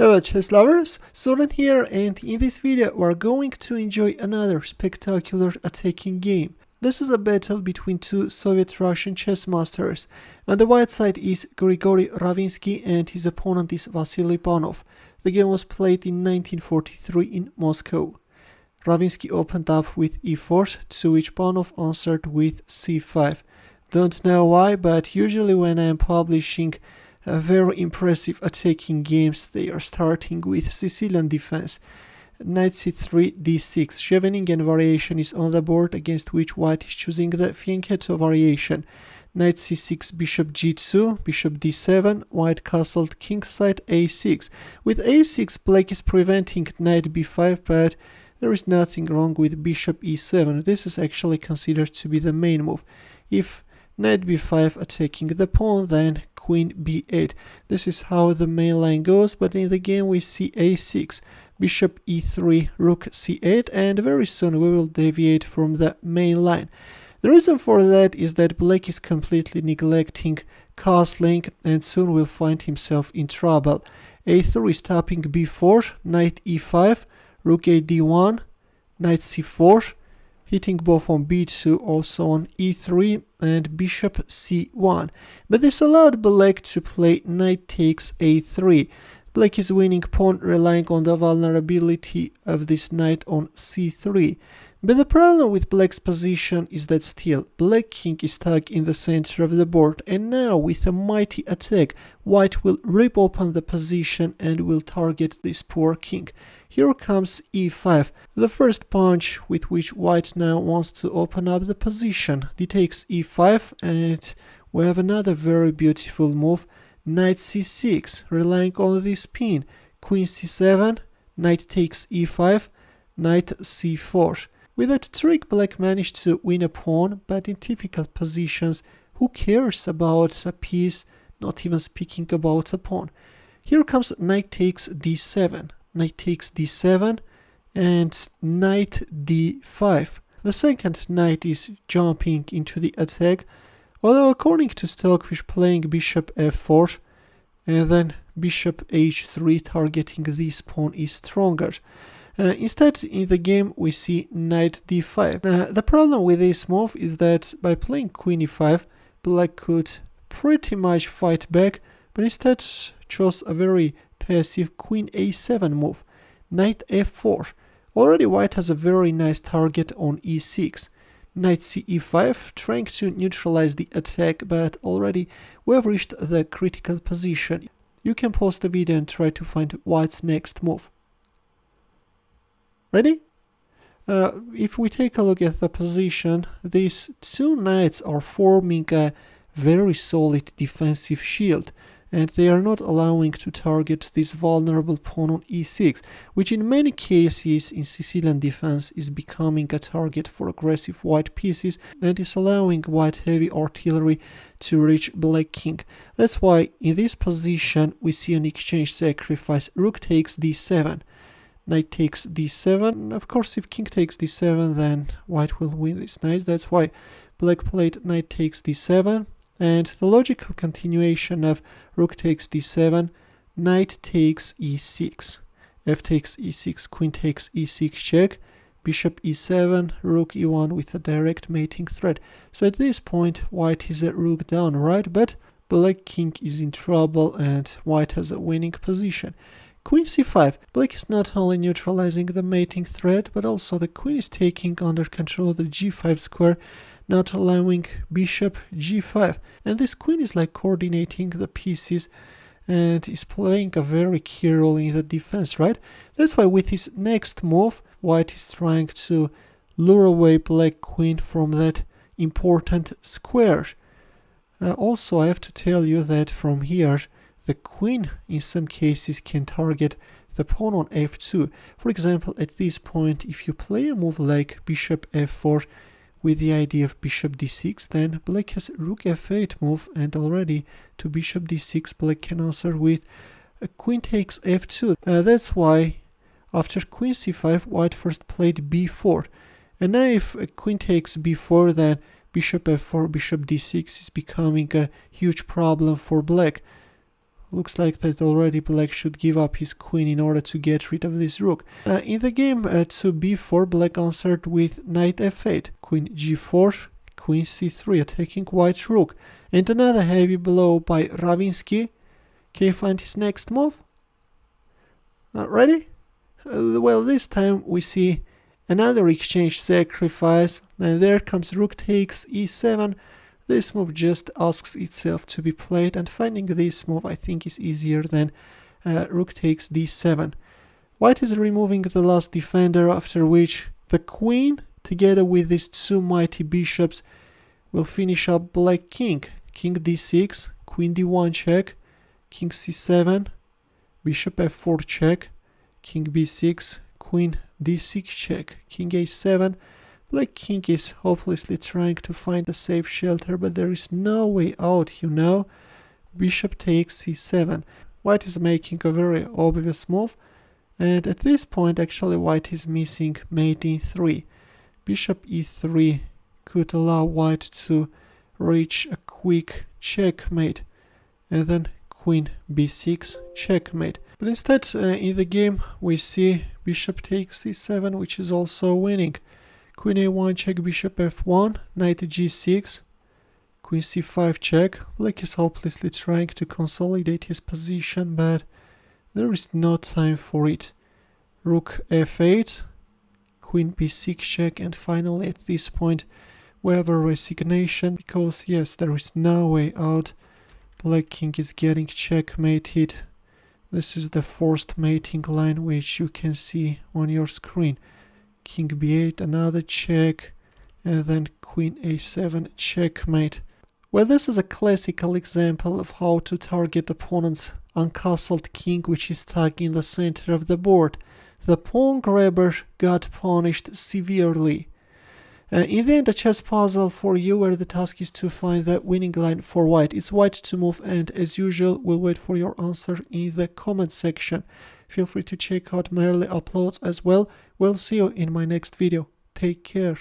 Hello chess lovers, Suren here, and in this video we are going to enjoy another spectacular attacking game. This is a battle between two Soviet-Russian chess masters. On the white side is Grigory Ravinsky and his opponent is Vasily Panov. The game was played in 1943 in Moscow. Ravinsky opened up with e4, to which Panov answered with c5. Don't know why, but usually when I am publishing very impressive attacking games, they are starting with Sicilian defense. Nxe3 d6 Scheveningen variation is on the board, against which white is choosing the Fianchetto variation. Nxe6 bishop g2, bishop d7, white castled king side a6. With a6, black is preventing knight b5, but there is nothing wrong with bishop e7. This is actually considered to be the main move. If knight b5 attacking the pawn, then queen b8. This is how the main line goes, but in the game we see a6, bishop e3, rook c8, and very soon we will deviate from the main line. The reason for that is that black is completely neglecting castling and soon will find himself in trouble. a3 is tapping b4, knight e5, rook a d1, knight c4, hitting both on b2, also on e3 and bishop c1. But this allowed black to play knight takes a3. Black is winning pawn, relying on the vulnerability of this knight on c3. But the problem with black's position is that still black king is stuck in the center of the board, and now with a mighty attack white will rip open the position and will target this poor king. Here comes e5, the first punch with which white now wants to open up the position. D takes e5, and we have another very beautiful move, knight c6, relying on this pin, queen c7, knight takes e5, knight c4. With that trick, black managed to win a pawn, but in typical positions, who cares about a piece, not even speaking about a pawn. Here comes knight takes d7, knight takes d7, and knight d5. The second knight is jumping into the attack, although according to Stockfish playing bishop f4 and then bishop h3 targeting this pawn is stronger. Instead, in the game, we see knight d5. The problem with this move is that by playing queen e5, black could pretty much fight back, but instead chose a very passive queen a7 move, knight f4. Already white has a very nice target on e6. Knight ce5, trying to neutralize the attack, but already we have reached the critical position. You can pause the video and try to find white's next move. Ready? If we take a look at the position, these two knights are forming a very solid defensive shield, and they are not allowing to target this vulnerable pawn on e6, which in many cases in Sicilian defense is becoming a target for aggressive white pieces and is allowing white heavy artillery to reach black king. That's why in this position we see an exchange sacrifice, rook takes d7. Knight takes d7. Of course, if king takes d7, then white will win this knight. That's why black played knight takes d7. And the logical continuation of rook takes d7, knight takes e6. F takes e6, queen takes e6 check, bishop e7, rook e1 with a direct mating threat. So at this point, white is a rook down, right? But black king is in trouble and white has a winning position. Queen c5. Black is not only neutralizing the mating threat, but also the queen is taking under control the g5 square, not allowing bishop g5. And this queen is like coordinating the pieces and is playing a very key role in the defense, right? That's why with his next move, white is trying to lure away black queen from that important square. Also, I have to tell you that from here, the queen in some cases can target the pawn on f2. For example, at this point, if you play a move like bishop f4 with the idea of bishop d6, then black has rook f8 move, and already to bishop d6 black can answer with a queen takes f2. That's why after queen c5 white first played b4, and now if a queen takes b4, then bishop f4, bishop d6 is becoming a huge problem for black. Looks like that already black should give up his queen in order to get rid of this rook. In the game to b4, black answered with knight f8, queen g4, queen c3, attacking white rook. And another heavy blow by Ravinsky. Can you find his next move? Ready? Well, this time we see another exchange sacrifice, and there comes rook takes e7. This move just asks itself to be played, and finding this move I think is easier than rook takes d7. White is removing the last defender, after which the queen, together with these two mighty bishops, will finish up black king. King d6, queen d1 check, king c7, bishop f4 check, king b6, queen d6 check, king a7. Black king is hopelessly trying to find a safe shelter, but there is no way out, you know. Bishop takes c7. White is making a very obvious move, and at this point actually white is missing mate e3. Bishop e3 could allow white to reach a quick checkmate, and then queen b6 checkmate. But instead in the game we see bishop takes c7, which is also winning. Queen a1 check, bishop f1, knight g6, queen c5 check. Black is hopelessly trying to consolidate his position, but there is no time for it. Rook f8, queen b6 check, and finally at this point we have a resignation, because yes, there is no way out. Black king is getting checkmated. This is the forced mating line, which you can see on your screen. King b8, another check, and then queen a7 checkmate. Well, this is a classical example of how to target opponent's uncastled king, which is stuck in the center of the board. The pawn grabber got punished severely. In the end, a chess puzzle for you, where the task is to find the winning line for white. It's white to move, and as usual, we'll wait for your answer in the comment section. Feel free to check out my early uploads as well. We'll see you in my next video. Take care.